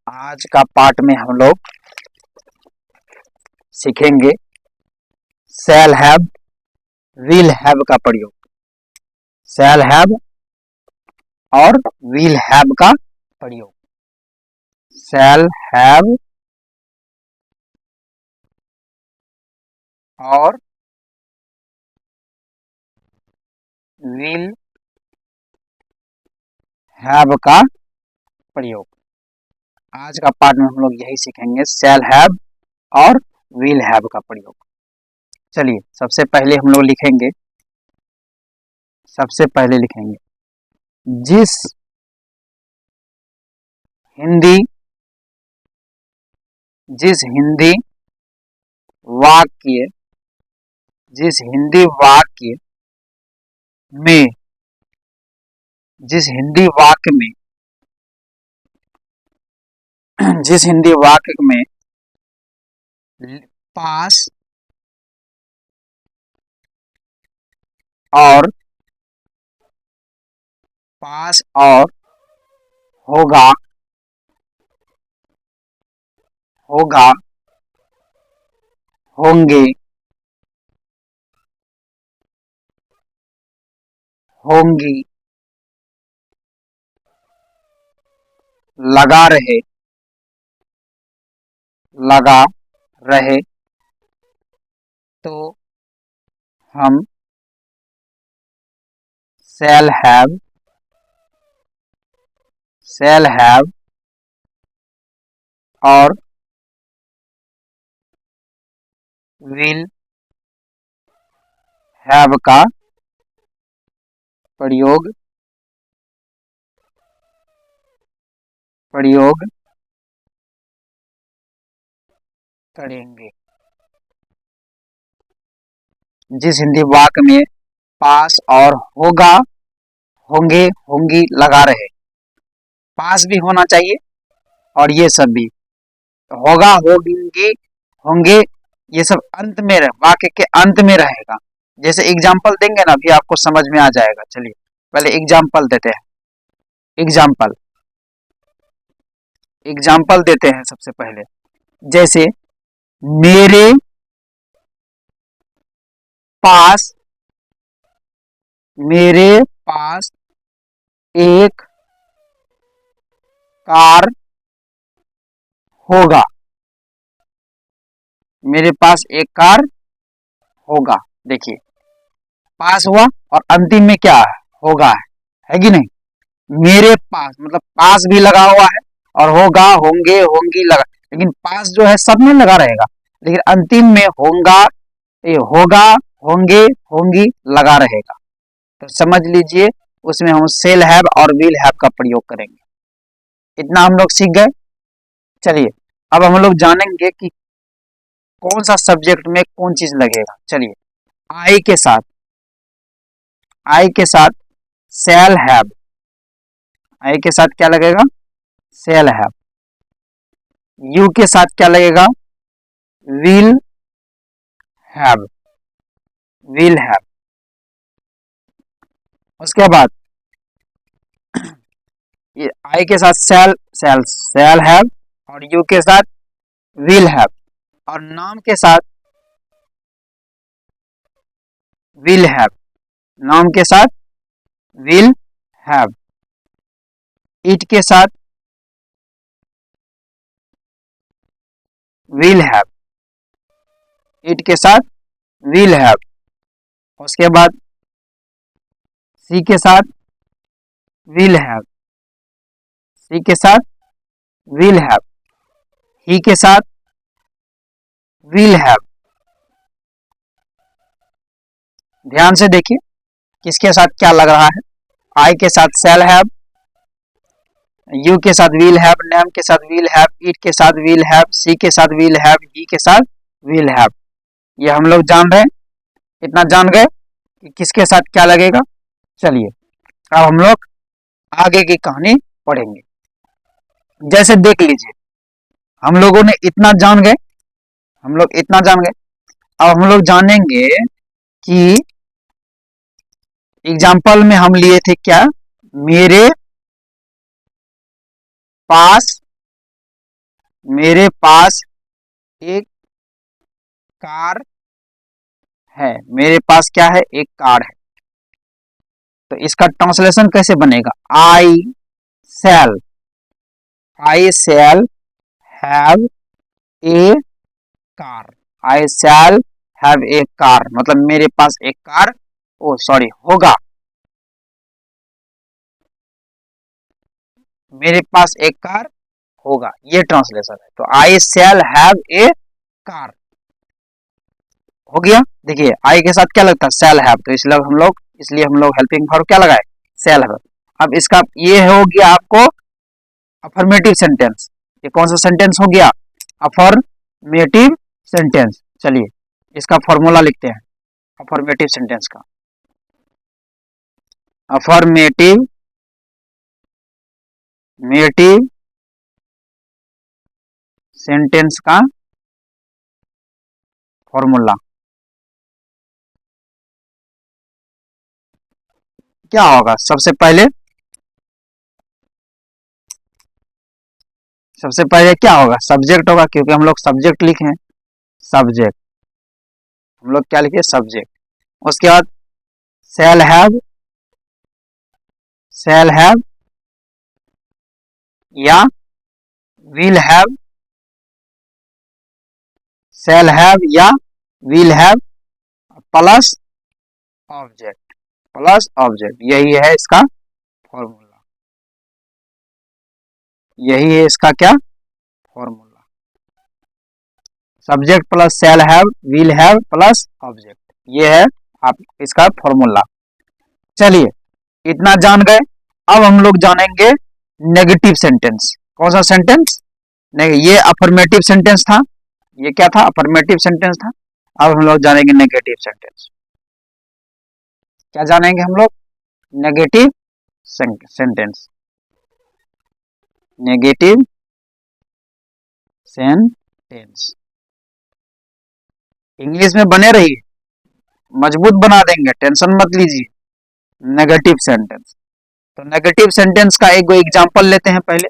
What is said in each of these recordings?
आज का पार्ट में हम लोग सीखेंगे शैल हैव, विल हैव का प्रयोग। शैल हैव और विल हैव का प्रयोग। शैल हैव और विल हैव का प्रयोग। आज का पार्ट में हम लोग यही सीखेंगे, शैल हैव और विल हैव का प्रयोग। चलिए सबसे पहले हम लोग लिखेंगे, जिस हिंदी वाक्य में जिस हिंदी वाक्य में पास और होगा होंगे होंगी लगा रहे तो हम शैल हैव और विल हैव का प्रयोग करेंगे। जिस हिंदी वाक्य में पास और होगा, होंगे, होंगी लगा रहे, पास भी होना चाहिए और ये सब भी होगा, होंगे, होंगे, ये सब अंत में वाक्य के अंत में रहेगा। जैसे एग्जाम्पल देंगे ना, अभी आपको समझ में आ जाएगा। चलिए पहले एग्जाम्पल देते हैं। एग्जाम्पल देते हैं सबसे पहले। जैसे मेरे पास एक कार होगा। मेरे पास एक कार होगा। देखिए पास हुआ और अंतिम में क्या होगा है कि नहीं। मेरे पास मतलब पास भी लगा हुआ है और होगा, होंगे, होंगी लगा, लेकिन पास जो है सब में लगा रहेगा, लेकिन अंतिम में होगा, होंगे, होंगी लगा रहेगा। तो समझ लीजिए उसमें हम शैल हैव और विल हैव का प्रयोग करेंगे। इतना हम लोग सीख गए। चलिए अब हम लोग जानेंगे कि कौन सा सब्जेक्ट में कौन चीज लगेगा। चलिए आई के साथ शैल हैव, आई के साथ क्या लगेगा? Shall have. यू के साथ क्या लगेगा? Will have. उसके बाद ये आई के साथ शैल हैव और यू के साथ विल हैव और नाम के साथ विल हैव। इट के साथ विल हैव। उसके बाद सी के साथ विल हैव। ही के साथ विल हैव। ध्यान से देखिए किसके साथ क्या लग रहा है। आई के साथ शैल हैव, यू के साथ विल हैव, नेम के साथ विल हैव, इट के साथ विल हैव, सी के साथ विल हैव, ही के साथ विल हैव। ये हम लोग जान रहे हैं, इतना जान गए कि किसके साथ क्या लगेगा। चलिए अब हम लोग आगे की कहानी पढ़ेंगे। जैसे देख लीजिए हम लोगों ने इतना जान गए, अब हम लोग जानेंगे कि एग्जाम्पल में हम लिए थे क्या, मेरे पास मेरे पास एक कार है। मेरे पास क्या है? एक कार है। तो इसका ट्रांसलेशन कैसे बनेगा? Shall I shall have a car. I shall have a car मतलब मेरे पास एक कार होगा। मेरे पास एक कार होगा, ये ट्रांसलेशन है। तो आई शैल हैव ए कार हो गया। देखिए आई के साथ क्या लगता है? Shall have. तो इसलिए हम लोग हेल्पिंग वर्ब क्या लगाए? Shall have. अब इसका ये हो गया आपको अफर्मेटिव सेंटेंस। ये कौन सा सेंटेंस हो गया? Affirmative sentence. चलिए इसका फॉर्मूला लिखते हैं अफर्मेटिव सेंटेंस का। अफर्मेटिव सेंटेंस का फॉर्मूला क्या होगा? सबसे पहले क्या होगा? सब्जेक्ट होगा, क्योंकि हम लोग सब्जेक्ट लिखे हैं। सब्जेक्ट हम लोग क्या लिखे? सब्जेक्ट। उसके बाद शैल हैव या विल हैव। शैल हैव या विल हैव प्लस ऑब्जेक्ट। यही है इसका फॉर्मूला। यही है इसका क्या formula? Subject plus shall have will have plus object. ये है आप इसका फॉर्मूला। चलिए इतना जान गए। अब हम लोग जानेंगे नेगेटिव सेंटेंस। कौन सा सेंटेंस? ये अफर्मेटिव सेंटेंस था। ये क्या था? अफर्मेटिव सेंटेंस था। अब हम लोग जानेंगे नेगेटिव सेंटेंस। क्या जानेंगे हम लोग? Negative sentence. Negative sentence English में बने रहिए, मजबूत बना देंगे, टेंशन मत लीजिए। Negative sentence. तो नेगेटिव सेंटेंस का एक एग्जांपल लेते हैं। पहले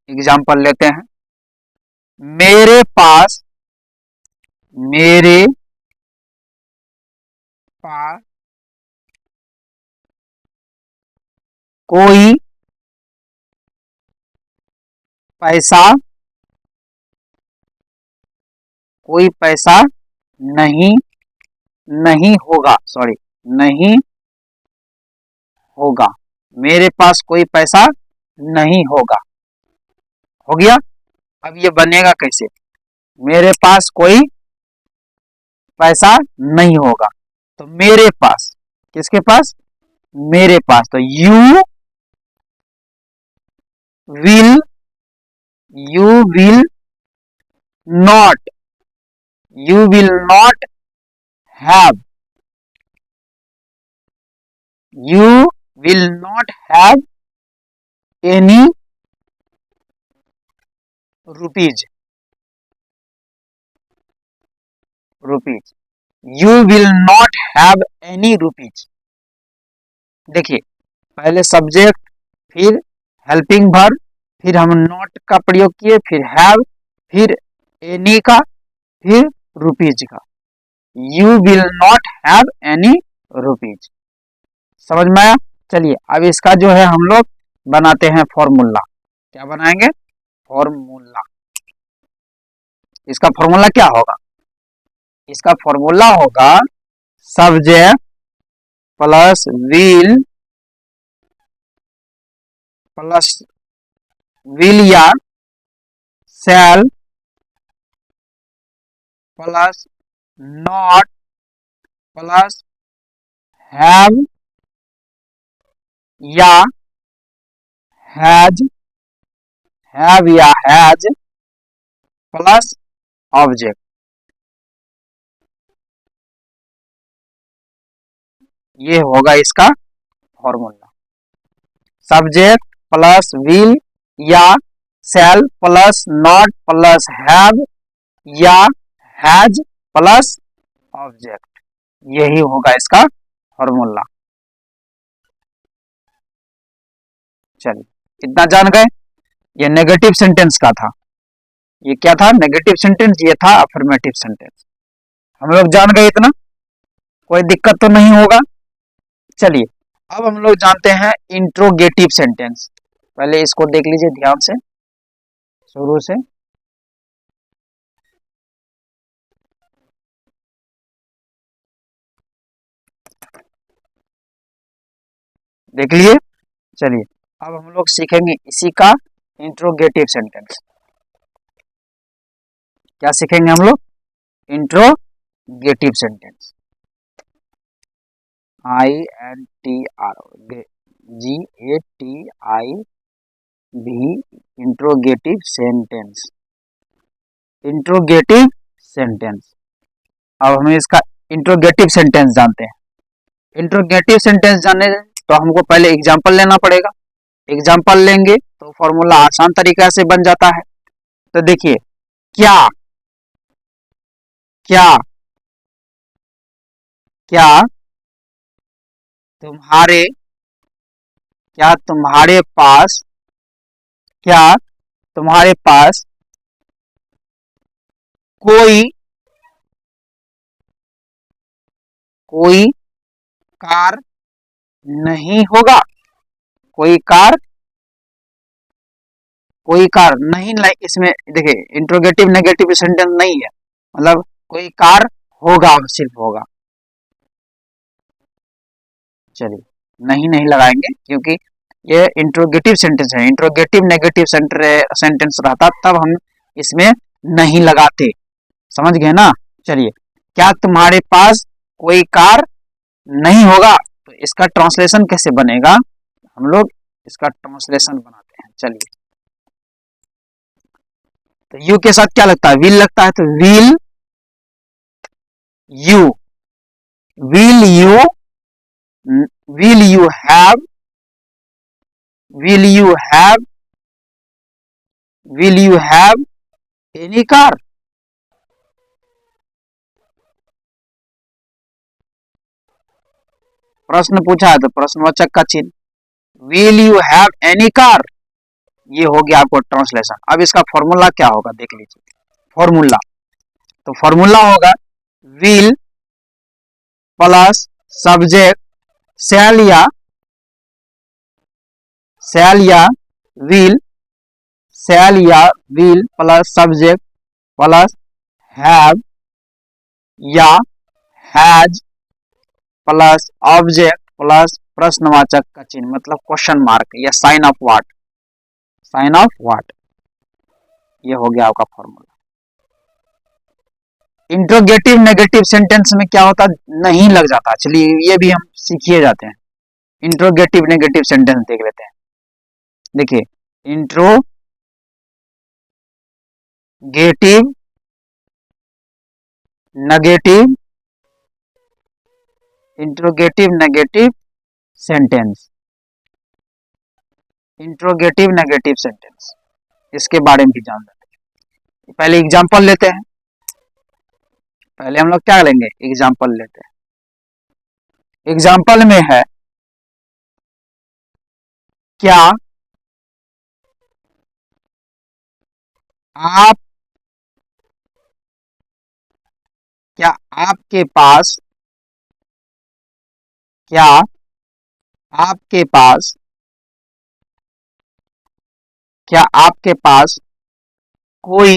एग्जांपल लेते हैं। मेरे पास कोई पैसा नहीं होगा। नहीं होगा। मेरे पास कोई पैसा नहीं होगा। हो गया। अब ये बनेगा कैसे? मेरे पास कोई पैसा नहीं होगा। तो मेरे पास, किसके पास? मेरे पास। तो you will not have any rupees. You will not have any rupees. देखिए पहले सब्जेक्ट, फिर हेल्पिंग वर्ब, फिर हम नॉट का प्रयोग किए, फिर हैव, फिर एनी का, फिर रुपीज का। You will not have any rupees. समझ में आया? चलिए अब इसका जो है हम लोग बनाते हैं फॉर्मूला। क्या बनाएंगे? फॉर्मूला। इसका फॉर्मूला क्या होगा? इसका फॉर्मूला होगा सब्जेक्ट प्लस विल या शैल प्लस नॉट प्लस हैव या हैज प्लस ऑब्जेक्ट। ये होगा इसका फॉर्मूला। सब्जेक्ट प्लस विल या शैल प्लस नॉट प्लस हैव या हैज प्लस ऑब्जेक्ट। यही होगा इसका फॉर्मूला। चलिए इतना जान गए। ये नेगेटिव सेंटेंस का था। ये क्या था? Negative sentence. ये था अफर्मेटिव सेंटेंस। हम लोग जान गए इतना, कोई दिक्कत तो नहीं होगा। चलिए अब हम लोग जानते हैं इंट्रोगेटिव सेंटेंस। पहले इसको देख लीजिए ध्यान से शुरू से। देख लिए। चलिए अब हम लोग सीखेंगे इसी का इंट्रोगेटिव सेंटेंस। क्या सीखेंगे हम लोग? Interrogative sentence. INTROGATIV interrogative sentence. Interrogative sentence. अब हमें इसका इंट्रोगेटिव सेंटेंस जानते हैं। इंट्रोगेटिव सेंटेंस जानने तो हमको पहले एग्जांपल लेना पड़ेगा। एग्जांपल लेंगे तो फॉर्मूला आसान तरीका से बन जाता है। तो देखिए, क्या क्या क्या तुम्हारे क्या तुम्हारे पास क्या तुम्हारे पास कोई कोई कार नहीं होगा? कोई कार नहीं। इसमें देखिए इंट्रोगेटिव नेगेटिव सेंटेंस नहीं है, मतलब कोई कार होगा, सिर्फ होगा। चलिए नहीं लगाएंगे क्योंकि ये इंट्रोगेटिव सेंटेंस है। इंट्रोगेटिव नेगेटिव सेंटेंस रहता तब हम इसमें नहीं लगाते। समझ गए ना? चलिए, क्या तुम्हारे पास कोई कार नहीं होगा? तो इसका ट्रांसलेशन कैसे बनेगा? हम लोग इसका ट्रांसलेशन बनाते हैं। चलिए, तो यू के साथ क्या लगता है? विल लगता है। तो will you will you will you have will you have will you have any car? प्रश्न पूछा है तो प्रश्नवाचक का चिन्ह। will you have any car, ये हो गया आपको ट्रांसलेशन। अब इसका फॉर्मूला क्या होगा देख लीजिए। फॉर्मूला, तो फॉर्मूला होगा will प्लस सब्जेक्ट shall या will plus subject plus have या has प्लस ऑब्जेक्ट प्लस प्रश्नवाचक का चिन्ह, मतलब क्वेश्चन मार्क या साइन ऑफ व्हाट। ये हो गया आपका फॉर्मूला। इंट्रोगेटिव नेगेटिव सेंटेंस में क्या होता? नहीं लग जाता। चलिए ये भी हम सीखिए जाते हैं। इंट्रोगेटिव नेगेटिव सेंटेंस देख लेते हैं। देखिए, interrogative negative sentence. Interrogative negative sentence, इसके बारे में भी जान लेते हैं। पहले एग्जांपल लेते हैं। पहले हम लोग क्या लेंगे? एग्जांपल लेते हैं। एग्जांपल में है क्या आपके पास कोई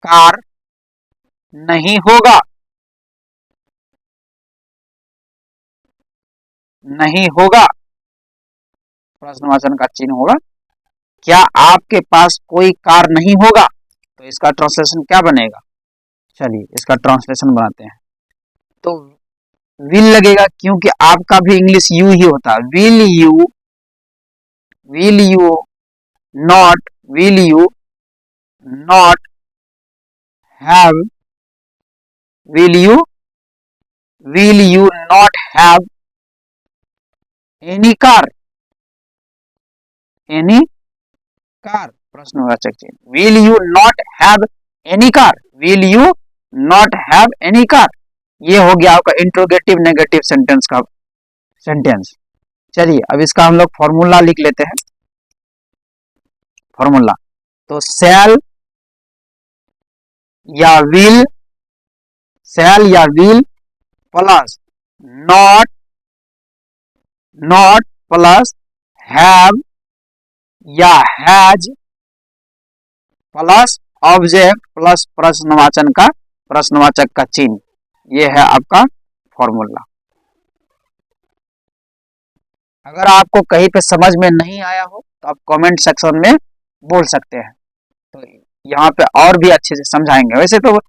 कार नहीं होगा? प्रश्नवाचन का चिन्ह होगा। क्या आपके पास कोई कार नहीं होगा? तो इसका ट्रांसलेशन क्या बनेगा? चलिए इसका ट्रांसलेशन बनाते हैं। तो विल लगेगा क्योंकि आपका भी इंग्लिश यू ही होता है। Will you not have any car? प्रश्नवाचक चिन्ह। Will you not have any car? ये हो गया आपका इंट्रोगेटिव नेगेटिव सेंटेंस का सेंटेंस। चलिए अब इसका हम लोग फॉर्मूला लिख लेते हैं। फॉर्मूला। तो शैल या will plus not plus have या हैज प्लस ऑब्जेक्ट प्लस प्रश्नवाचक का चिन्ह, ये है आपका फॉर्मूला। अगर आपको कहीं पे समझ में नहीं आया हो तो आप कमेंट सेक्शन में बोल सकते हैं, तो यहाँ पे और भी अच्छे से समझाएंगे। वैसे तो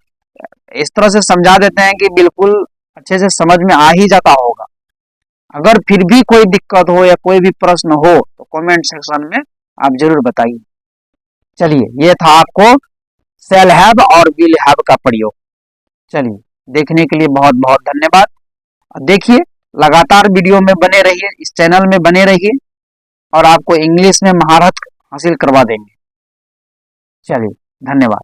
इस तरह से समझा देते हैं कि बिल्कुल अच्छे से समझ में आ ही जाता होगा। अगर फिर भी कोई दिक्कत हो या कोई भी प्रश्न हो तो कमेंट सेक्शन में आप जरूर बताइए। चलिए, ये था आपको शैल हैव और विल हैव का प्रयोग। चलिए, देखने के लिए बहुत बहुत धन्यवाद। देखिए, लगातार वीडियो में बने रहिए, इस चैनल में बने रहिए और आपको इंग्लिश में महारत हासिल करवा देंगे। चलिए, धन्यवाद।